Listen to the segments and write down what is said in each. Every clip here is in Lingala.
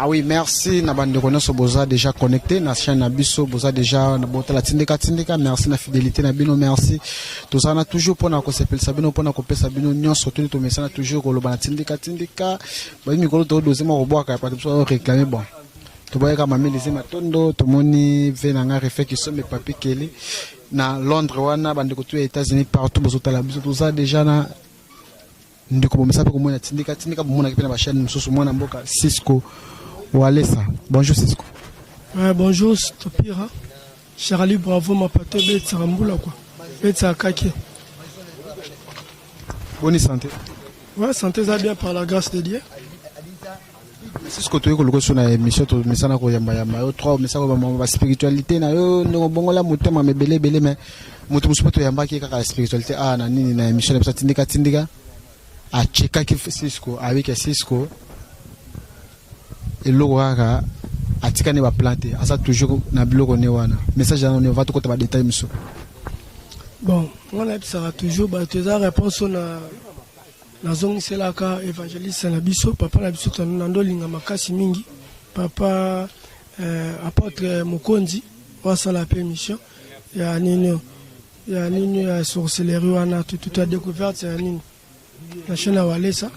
Ah oui, merci. Nabande Konoso Boza déjà connecté. Na chaîne Nabiso Boza déjà Nabota la Tindeka. Merci na fidélité Nabino. Merci. Tout ça on a toujours pour na s'appelle Sabino pour na couper Sabino. Nyon surtout tout mais ça na toujours Koloba Tindeka. Bah il me colle tout deuxième au bois car pas de besoin réclamer bon. Tu vois comme mamie les matondo. Tout moni venanga refait qui sont mes papiers Kelly. Na Londres wana bande ko tous les États-Unis partout Boza la Biso tout ça déjà na. Ndiko bomesa pe komona Tindeka bomona kipena ba chaîne mususu mona mboka Cisco. Walesa. Bonjour Cisco. Ouais, bonjour Stopira. Charlie, bravo, ma pâte bête Saramboula quoi. Bête Kaki. Bonne santé. Ouais, santé ça bien par la grâce de Dieu. Cisco tu es le sur la émission to misana ko yamba yamba yo 3 message ba spiritualité na yo no bongola mutema me belé mais mutu musupo to yamba ki kaka spiritualité na nini na émission na Tindeka a cheka ki Cisco avec Cisco. Et l'orara a tikane va planter asa toujours na biloko ne wana message on va tout côté ba détail monsieur. Bon on a ça toujours ba tu as réponse na zone c'est là ka évangéliste na biso papa na biso nando linga makasi mingi papa apôtre Mokonzi wa sala permission ya nini ya sorcellerie wana tout a découverte ya nini la chaîne Walesa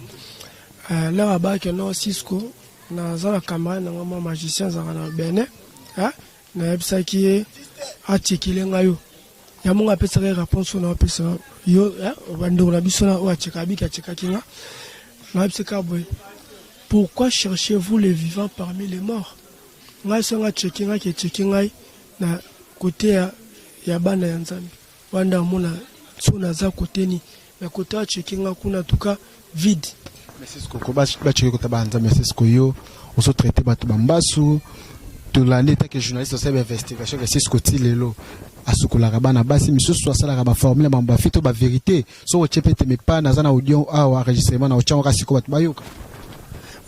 là bas que non Cisco na zala camarade na ngama magicien zanga na Benin na ebisa ki atikile ngayo ya munga pesa réponse na pesa yo bando na biso na o atika bika atika kinga na ebisa ka boy pourquoi cherchez-vous les vivants parmi les morts ngai songa chekinga ke chekinga na côté ya bana ya Nzambe wanda mona sona za côté ni na côté ya chekinga kuna tuka vide. Mais c'est ce qu'on va checker côté banza mais c'est ce que yo on se traiter batu bambasu to l'année tant que journaliste c'est investigation que c'est ce côté lelo asukola rabana basi miso so sala raba formule bamba fito ba vérité so o chepete me pas na zana audio enregistrement na ochanga kasiko batu bayoka.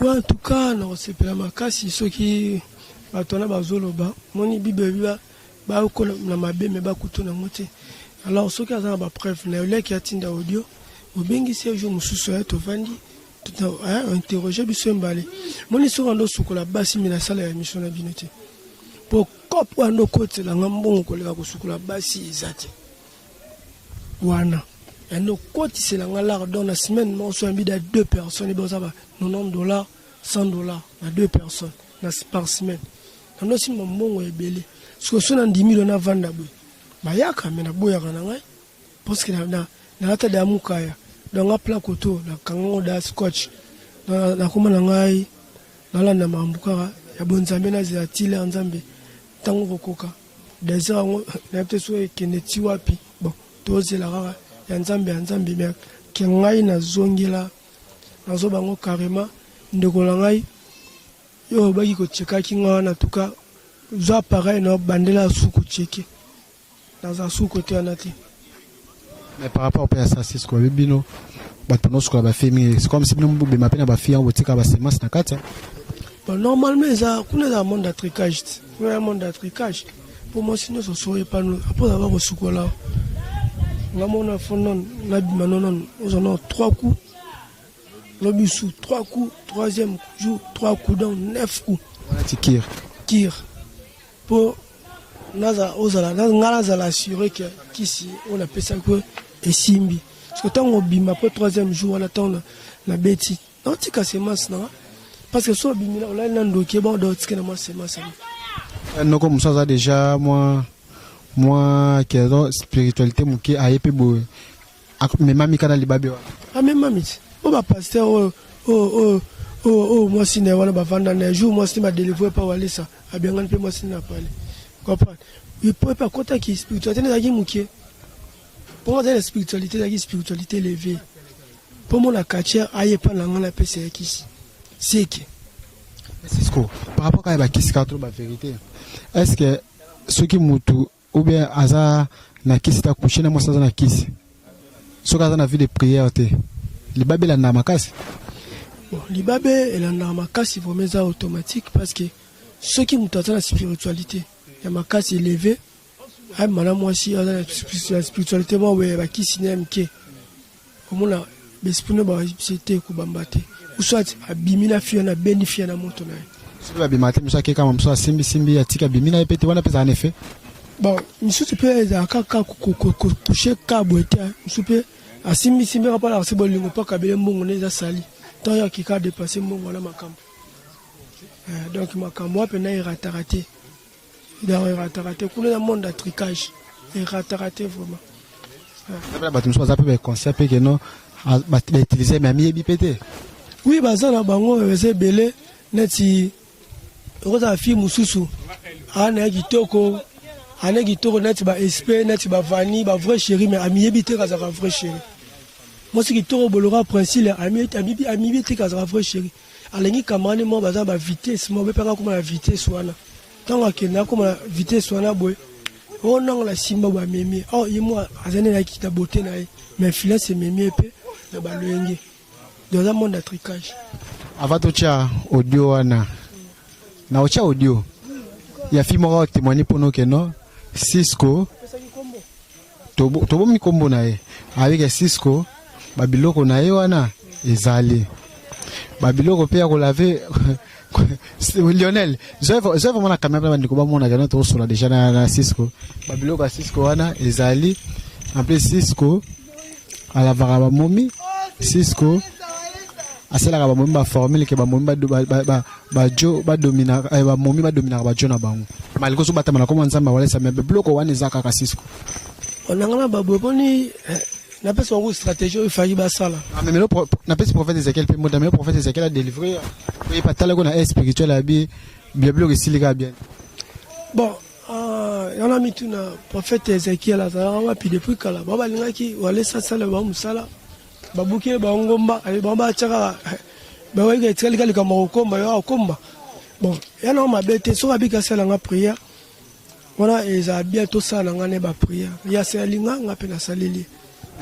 Ouais en tout cas non c'est pas makasi ceux qui batona bazoloba moni bibe ba ko na mabe me ba kuto na moté alors ceux qui ont ba preuve na le qui atinda audio obengi se jour mususu ya to vandi tout interroger biso mbale moni so rando sukola basi mina sala ya mission na binote pour cop ando kote la ngambongo koleka kusukola basi izate wana ando kote c'est la ngala dans la semaine mon so ambida 2 personnes et boza ba $90 $100 na 2 personnes na par semaine ando si mbongo ebele so so na 10 000 na vanda bo bayaka mena boya kana ngai parce que na lata da mukaya dans un plan koto na kango da scotch na kuma na ngai na landa mambuka ya bonzambe na zatile nzambe tango kokoka désir na peut so keneti wapi bon toze la rara ya nzambe me ke ngai na zongela na zo bango carrément ndeko la ngai yo baki ko cheka kinga na tuka zo pareil no bandela suku cheke dans un sous côté anati. Mais par rapport à ça c'est ce qu'on bino batono ce qu'on va faire c'est comme si nous be mapena ba fia botika ba semence na kata. Bon normalement ça kuna za monde d'attricage un monde d'attricage pour moi sinon ça serait pas nous après avoir au sukola na mona fonon na bimanonon on a 3 coups le bisou 3 coups troisième jour 3 coups dans 9 coups kir pour naza ozala ngala za l'assurer que qu'ici on appelle ça que esimbi parce que tant on bima après 3e jour on attend la bêtise non tika semence non parce que so bimina on a nando ke bon do tika na semence non comme ça déjà moi qui a spiritualité muki ayepe bo mais mami kana libabe wa même mami o ba pasteur moi si ne wala ba vanda na jour moi si ma délivrer pas wala ça a bien ngane pe moi si na parler comprendre il peut pas côté qui spiritualité na ki muki pour moi la spiritualité élevée pour moi la quartier aye pas na ngana pe c'est qui c'est que Cisco par rapport à la kisika trop la vérité est-ce que ceux qui mutu ou bien aza na kisita coucher na moi ça na kisi ceux qui na vie de prière te libabe la na makasi bon libabe et la na makasi vraiment ça automatique parce que ceux qui mutu la spiritualité ya makasi élevé ah madame moi si la spiritualité moi ouais ba kisi nemke komona bespune ba c'était ko bambate ou soit abimina fia na benifia na moto na ba bimate musa ke kama musa simbi atika bimina epete wana pesa en effet. Bon, monsieur tu peux coucher cabo et monsieur peut à simbi pas la c'est bon lingo pas kabele mbongo neza sali. Tant ya kika dépasser mbongo na makambo. Donc makambo wa pena iratarate. Dans iratarate kuna na monde à tricage. Iratarate vraiment. Ba batu musa za pe concept pe que non ba utiliser mais mi bipete. Oui, baza na bango c'est belé neti roza fi mususu. Ana kitoko neti ba espé neti ba vani ba vrai chéri mais ami ebité ka za vrai chéri. Moi c'est kitoko bolora principe ami ebité ka za vrai chéri. Alengi camarade mo baza ba vitesse mo be panga comme la vitesse wana. Tant que na comme la vitesse wana boy. Oh non la simba ba memi. Oh yimo azane na kita beauté na mais filet c'est memi epé na ba loyenge. Dans un monde de tricage. Avant tout ça, audio wana. Na ocha audio. Il y a film qui témoigner pour nous que non. Cisco. Tobo mi kombo na e. Avec Cisco, babiloko na e wana ezali. Babiloko pe ya ko laver Lionel, j'ai vraiment la caméra bandi ko ba mona gana to solo déjà na Cisco. Babiloko Cisco wana ezali. En plus Cisco ala varaba momi Cisco asala ka ba momi ba formule ke ba momi ba jo ba domina ba momi ba domina ba jo na bango maliko so batama na comment nzamba wala sa mebe bloko wana ezaka ka Cisco onangana ba boboni na pesa une stratégie il fallait ba sala mais le na pesa prophète Ezekiel pe modame le prophète Ezekiel a délivré oui pas tala ko na spirituel abi bien bloko silika bien bon y en a mis tout na prophète Ezekiel azara puis depuis kala baba lingaki wala sa sala ba musala babuke bangomba bamba chaka bawega etikali kama okomba yo okomba bon yana mabete so babika sala nga prière wana eza bientôt sala nga ne ba prière ya selinga nga pe na saleli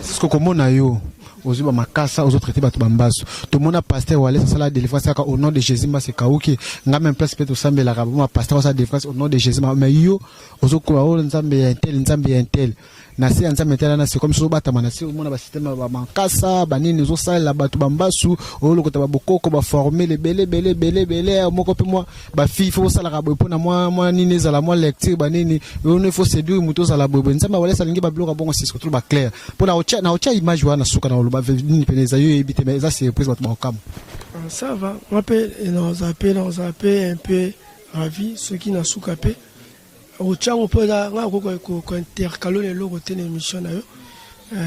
c'est ce que komona yo ozuba makasa aux autres traiter batu bambaso to mona pasteur wala sala délivrance au nom de Jésus ma se kauki nga même place peut to sambela ka ma pasteur sa délivrance au nom de Jésus mais yo ozoko o nzambe intel na se nzambe tela na se comme so bata mana se mona ba système ba makasa ba nini zo sala batu bambasu o lokota ba bokoko ba former les belé moko pe moi ba fi faut sala ka bo pona moi nini za la moi lecture ba nini on faut séduire muto za la bo nzambe wala salingi ba bloka bongo c'est surtout ba clair pona ocha image wana suka na ba nini peneza yo ebite mais ça c'est prise batu ba kam ça va on peut nous appeler un peu ravi ceux qui na suka pe au tchang on peut là ko intercaler le côté de l'émission là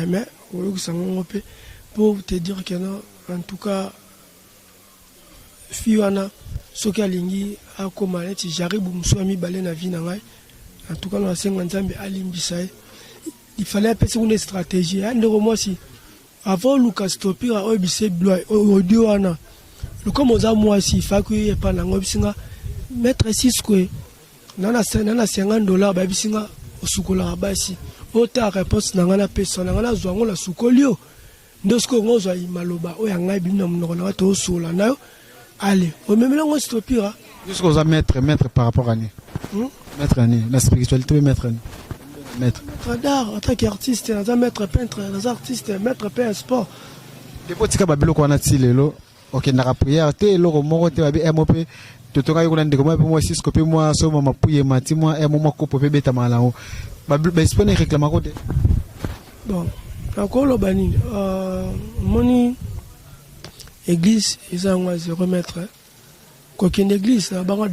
mais on peut pour te dire que non en tout cas fiwana ce qui a lingi a komaleti j'arrive muswami balé na vie na ngai en tout cas on a 50 ans alimbisa il fallait appeler une stratégie ndeko moi si avant Lucas Topira obise audio ana le comme aux moi si fa que pas na ngobisinga mettre 6 quoi nana $50 ba bisinga osukola basi ota réponse nanga na pesa nanga na zwango la sukolio ndosko ngozwa imaloba o yanga bimna munoko na to sola nayo allez o memela ngo stopira jusqu'aux mettre par rapport à ni mettre ani la spiritualité mettre d'art en tant qu'artiste mettre peintre les artistes mettre pe sport depuis tika babilo ko na tilelo OK na prière te loko moko te babi MOP totonga yoko ndeko moi Cisco pe moi so mama puye mati moi et moi kopo pe beta malango ba espone réclama ko te bon encore le bani moni église ils ont à se remettre quoi qu'une église na bango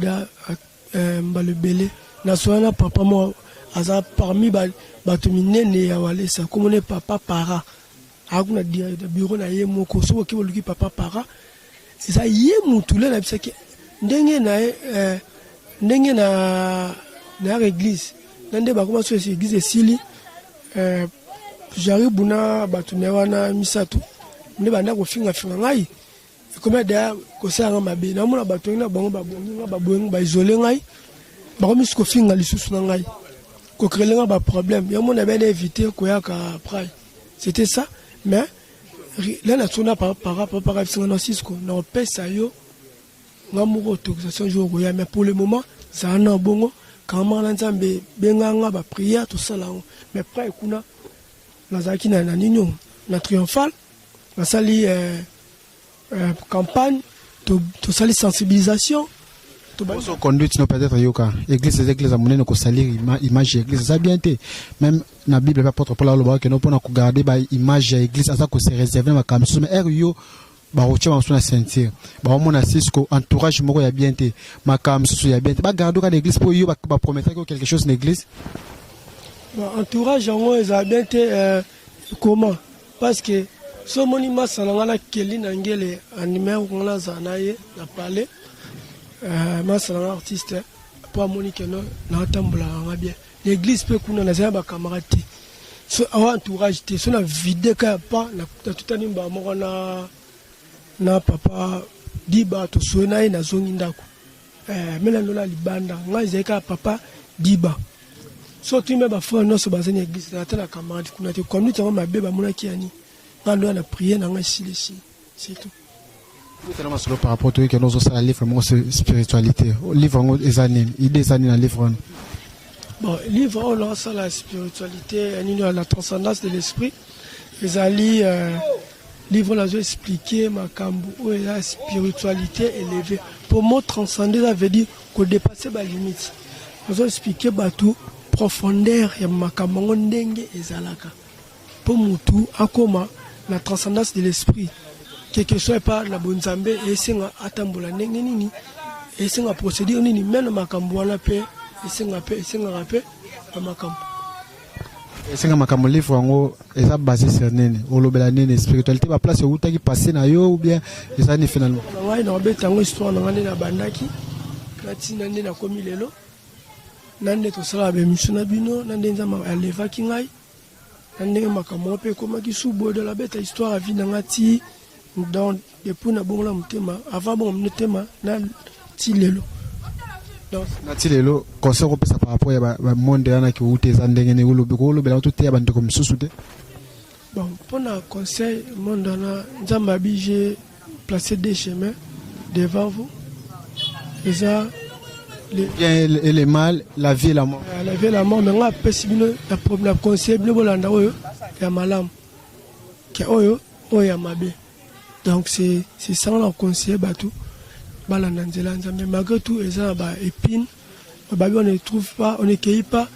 mbale belé na soana papa moi aza parmi bato minene ya wale sa comme ne papa para akuna dire de bureau na ye moko so ki boluki papa para ça ye mutule na bisaki ndenge na église nande ba commencer sur église sili j'arrive buna bato ne wana misatu ne banda ko finga ngai comme da ko sanga mabe na mona bato na bango babongi ba isoler ngai ba ko misiko finga lisusu na ngai ko créer un problème ya mona ben éviter ko ya ka après c'était ça mais là na tuna par singa na Cisco na pesa yo ngamuko autorisation jour ya mais pour le moment ça na bongo quand ma nzambe benganga ba prière tout ça là mais près kuna na zaki na nino na triomphal na sali campagne to sali sensibilisation Son conduite non peut-être yoka église les églises à monnaie ko salir image église ça bien té même na bible apôtre Paul aloba que non pour na ko garder ba image église ça ko se réserver ma kam mais er yo ba roche ma sona sentir ba mona sisco entourage moko ya bien té ma kam so ya bien té ba garder ka l'église pour yo ba promettre quelque chose l'église entourage en eza bien té comment parce que so monument salanga na keli na ngele animé on la zanaye na parler moi c'est un artiste pour Monique na tambola bien l'église peut kuna na zaba camarade so entourage te so na vide ka pas na tout ani ba moko na papa diba to so na ina zongi ndako mena lola libanda nga zeka papa diba so tu me ba fo no so bazani église na tena camarade kuna te comme nous ma beba mona kiani na ndo na prier na nga silesi c'est tout. Par rapport à que nous avons livre spiritualité, livre des années, idées années dans livre. Bon, livre on lance la spiritualité, la transcendance de l'esprit. Les alliés, livre là, je expliquer ma cambo la spiritualité élevée. Pour moi, transcender, ça veut dire qu'on dépasse ma limite. Je vais expliquer tout profondeur et ma cambo ndenge ezalaka. Pour moi tout, à comment la transcendance de l'esprit. Quelque chose pas la bonne zambe et c'est un atambola nini et c'est un procédure nini même makambo wana pe et c'est un rappel makambo et c'est un makambo livre ngo eza basé sur nini olobela nini spiritualité ba place où qui passer na yo ou bien ça ni finalement ouais na beta ngo histoire na ngane na bandaki na tina nini na komi lelo nande to sala be misuna bino nande nzama aleva kingai nande makambo pe koma kisubo de la beta histoire vie na ngati donc depuis na bon la mutema avant bon mutema na tilelo donc na tilelo conseil ko pesa par rapport ya ba monde yana ki uteza ndenge ne ulobi ko ulobela tout ya bandeko misusu te bon pour na conseil monde na nzamba bi j'ai placé des chemins devant vous et ça le bien et le mal la vie et la mort la vie et la mort mais nga pesi bino la problème conseil bino bolanda oyo ya malam ke oyo ya mabe. Donc c'est ça on a conseillé batou balananzela mais malgré tout les gens ba épines on ne trouve pas on ne cueille pas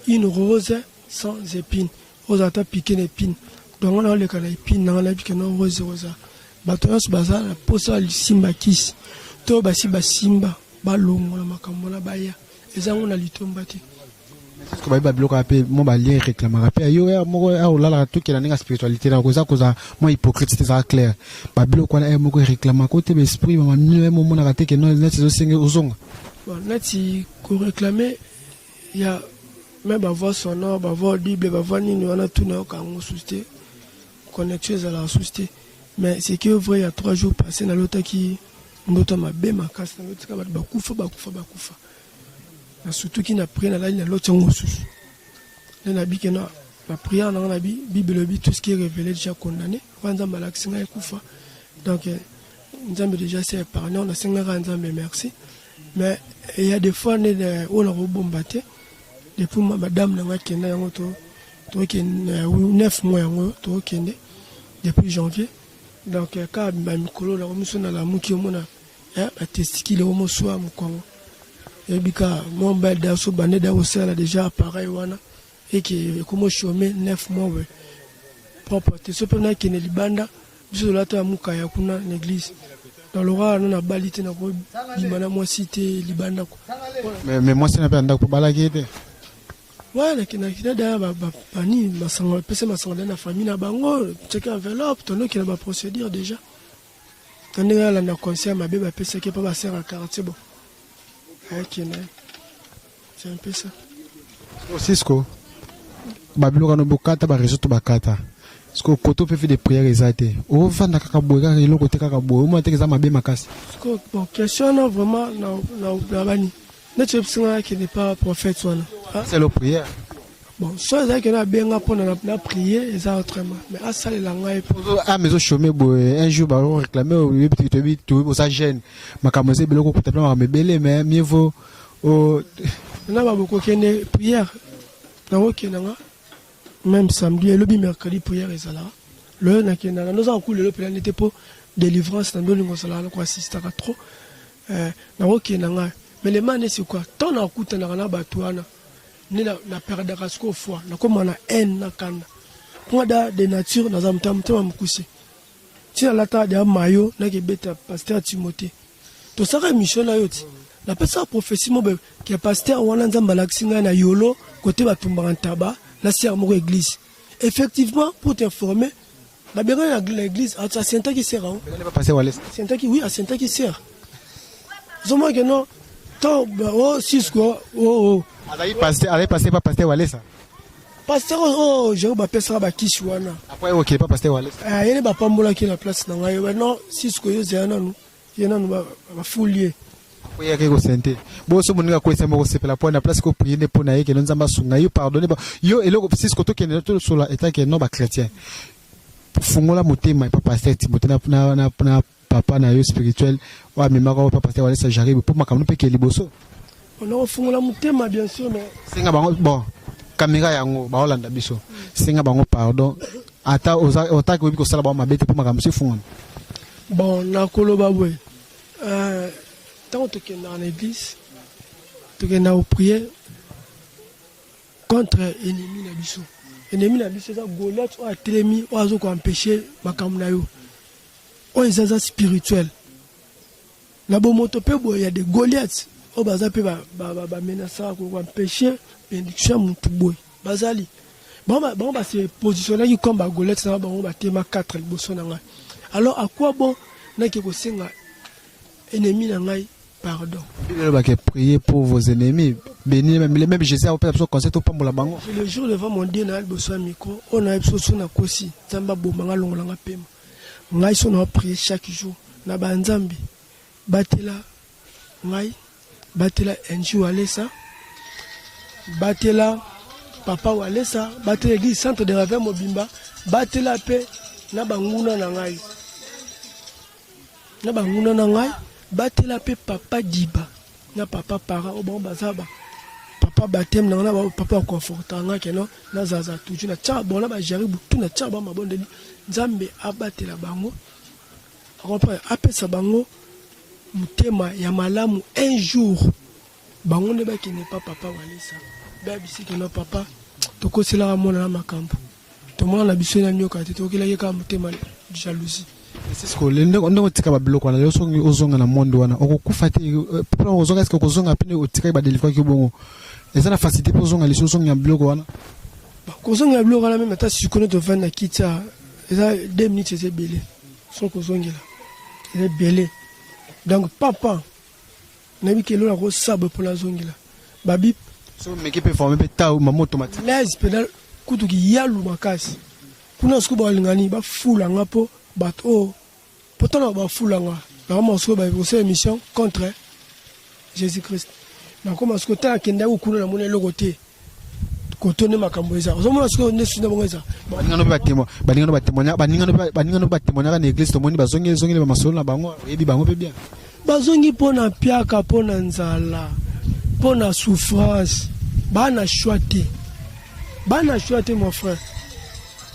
une rose sans épines rose ata piquer une épine donc on a les kana épines on a piqué non rose bato os baza na posa simba kisi to basi basimba balongo na makambo na baya les gens on a litomba te est-ce que ba bloquer appel mon ba lien réclamer appel yo mo la la tout qui la spiritualité na koza moi hypocrite c'est ça clair ba bloquer na mo réclamer côté esprit ba mo na raté que non net zo singe ozonga bon net ko réclamer il y a même ba voix sonore ba voix bible ba voix nini on a tout na ka ngo susté connexion à la susté mais c'est que vrai il y a 3 jours passé na lota qui ndoto mabe makasi na lota ba kufa surtout qui n'a pris la ligne l'autre sous na bi que na prière na bi bible bi tout ce qui est révélé déjà condamné kwanza malaksi na kufa donc nzambe déjà c'est épargné on a sengaka nzambe merci mais il y a des fois on a rebombaté depuis madame na kenda yango to ke 9 mois yango to kende depuis janvier donc ka ba mikolo la komisona la muki omona ya testikile omo soa mukongo et bika mon bel daso bande da osala déjà pareil wana et que comme chômé 9 mois ouais propre te so pena ke ne libanda biso la ta muka ya kuna l'église dans l'aura on a balité na ko bimana moi cité libanda ko mais moi c'est na penda ko balagete voilà que na kina da ba pani masango pese masango na famille na bango check enveloppe tono ki na ba procédure déjà tande la na conseil ma beba pese ke pas ba sert à quartier bon. C'est un peu ça. Cisco, Babylon no bokata ba réseau to bakata. Cisco koto peut faire des prières exactes. O vanda kaka boga ilo kote kaka boga. O mo teke za mabe makasi. Cisco bon question non vraiment na bani. Ne tu sais qui n'est pas prophète soit. C'est la prière. Bon, soit ça que na benga pour na prier et ça autrement. Mais à ça les langues ah mais au chômé un jour ba réclamer au petit tout ça gêne. Makamose biloko ko tapela ma belé mais mieux vaut o na ba beaucoup kene prière. Na wokenanga même samedi et le mercredi prière et ça là. Le na kenanga nous en coule le plan était pour délivrance dans le ngosala ko assista ka trop. Na wokenanga mais le man c'est quoi tant na kuta na batuana ni na perdre rasco foi na comme na haine na kanda moi de nature dans un temps mkusi ti la ta de mayo na ke beta pasteur Timothée to saka mission na yoti la pesa prophétie mo be ke pasteur wana nzamba la kisinga na yolo côté batumba ntaba la sœur mo église effectivement pour t'informer la bien l'église à Saint qui sert Saint qui oui à Saint qui sert zoma que non tant oh Cisco oh allez passer pas pasteur Walesa pasteur oh je ba pesa ba kishwana après OK pas pasteur Walesa ah yene ba pambola ki na place na ngai non Cisco yo zana nous yena nous ba foulier oui yake ko sente bo so moninga ko esa mo sepela po na place ko prier ne po na yeke nzamba sunga yo pardonner ba yo eloko Cisco to kene to sur la état que non ba chrétien fungola motema pa pasteur Timothée na papa na yo spirituel wa mema ko papa pasteur Walesa j'arrive pour makamno pe ke liboso on a fungola motema bien sûr mais singa bango bon caméra yango ba Hollanda biso singa bango pardon ata ota ko bi ko sala ba mabete pour makamno se fungola bon na koloba boy tant que dans l'église tu que na prier contre ennemi na biso ennemi na biso za Goliath o atremi o azo ko empêcher makamno na yo o ezaza spirituel na bo moto pe boy ya de Goliath o baza pe ba menacer ko empêcher bénédiction mutu boy bazali bon ba se positionner comme ba Goliath na ba tema 4 liboso na nga alors à quoi bon na ke ko senga ennemi na ngai pardon il va prier pour vos ennemis béni même Jésus a fait conseil au pambola bango le jour devant mon Dieu na boso micro on a besoin na kosi tamba bomanga longolanga pema ngai so na prier chaque jour na banzambi batela ngai batela Enji Walesa batela papa Walesa batela l'église centre de Ravin Mobimba batela pe na banguna na ngai batela pe papa Diba na papa para o bon bazaba papa batem na na papa confortanga keno na zaza tuju na cha bon na ba jaribu tu na cha ba mabonde nzambe abatela bango comprend apesa bango mutema ya malamu un jour bango ne ba ki ne pas papa Walesa ba bisi que no papa to ko sila mona na makambo to mona na biso na nyoka te to kila yeka mutema jalousie Cisco lendo ndo tika ba biloko na yo songi ozonga na mondo wana okukufa te pour ozonga est-ce que kozonga pene otika ba délivrer ki bongo eza na facilité pour ozonga liso songi ya biloko wana kozonga ya biloko wana même ata si connais to vendre kitsa eza 2 minutes c'est belé son kozongela c'est belé donc papa nabi ke lo na ko sabo pour la zongela babi so meki pe former pe ta maman automatique les pedal kutu ki yalu makasi kuna sku ba lingani ba fula ngapo but oh pourtant ba fulanga na ma so ba ko émission contre Jésus-Christ na comme ce côté akenda ku kuna na mona logote ko tone makambo eza zo mona so ne sina bongeza baningano ba témoigner na église to moni bazongi ba masolo na bango ebi bango pe bien bazongi pona piaka pona nzala pona souffrance bana choité mon frère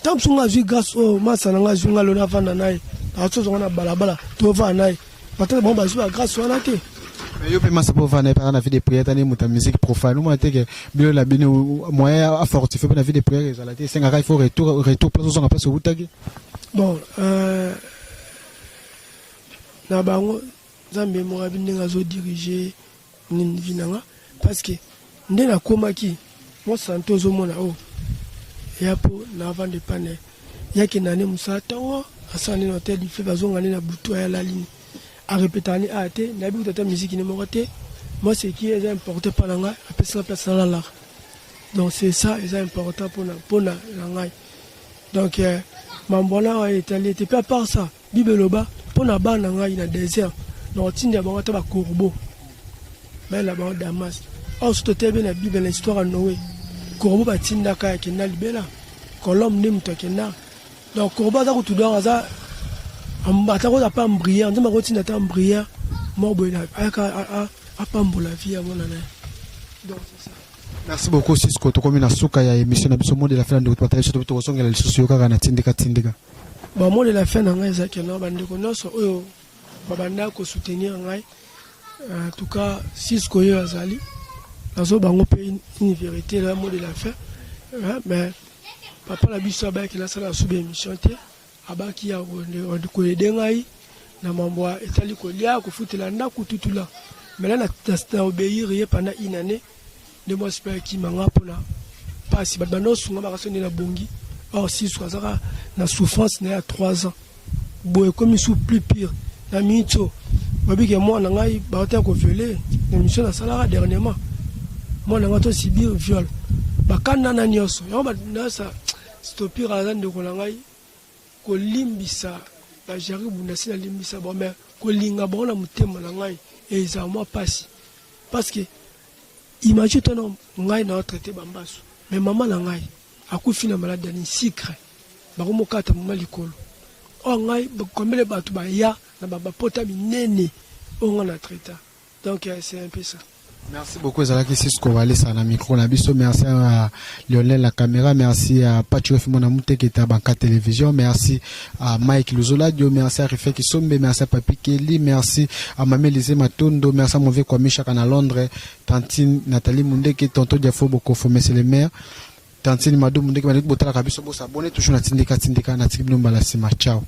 tant que tu as grâce au masananga zunga lona vanda nai atso na balabala to va nai peut-être bon bazu grâce wana te mais yo pe masa pour vanda par na vie de prière tani muta musique profane moi te que bilo la bino moyen à fortifier na vie de prière ça la te senga il faut retour place on appelle ce butagi bon na bango zambe mo abinga zo diriger ni vinanga parce que ndena komaki mo santo zo mona oh yapo na avant de pane yaki nane musata wa asani no hotel di fait bazonga na butu ya la ligne a répéter a te na bi tata musique ni mokote moi ce qui est important pour nga apesa place la la donc c'est ça est important pour na ngai donc mambona wa Italie était pas par ça bibeloba pour na ba na ngai na désert donc tinda ba ta ba corbeau mais là ba Damas au stoté bien la Bible l'histoire de Noé corbeau batinda ka ke na libela kolom ni mto ke na donc corbeau za kutudo za ambata ko pa mbrière ndima ko tinda ta mbrière morbo na aka apambola vie ya mona na donc c'est ça. Merci beaucoup Cisco to komina suka ya émission na biso monde de la fin de votre partage to to songela lisusu yoka na tindika ba monde de la fin na ngai za ke no bande ko noso oyo babanda ko soutenir ngai En tout cas, si ce que azali, nazo bango pe une vérité là mot de la fin. Mais papa la biso ba ki la sala sube émission te, abaki ya ko edengai na mambo etali ko lia ko futela ndako tutula. Mais là na obéir pendant une année, de moi j'espère qui manga pona pas si bano sunga ba kasoni na bongi. Or si ce que na souffrance na 3 ans. Boy comme il sous plus pire na mito. Babi que moi na ngai ba ta ko violer, émission na sala dernièrement. Moi na ngato subir viol. Bakana na nyoso yo na sa stopir azan de kolangai ko limbisa ba jaribu na sina limbisa bo mais ko linga bona mutema na ngai et ça moi passe parce que imagine ton ngai na traité bambaso mais maman na ngai akufi na malade ni secret ba ko mokata mama likolo o ngai ba kombele batu ba ya na ba pota minene on na traité donc c'est un peu ça. Merci beaucoup Zalaki Cisco Wale sana micro na biso, merci à Lionel la caméra, merci à Patrick Fimona Mouté qui était à Banca Télévision, merci à Mike Luzola Dio, merci à Rifeki Sombe, merci à Papi Kelly, merci à Mamé Lise Matondo, merci à Mouvé Kwame Chakana Londres, Tantine Nathalie Munde qui tonto Diafo Boko Fomese le maire, Tantine Madou Munde qui m'a dit que Botala Kabiso Bosa, abonnez toujours na Tindika na Tibino Balasima, ciao.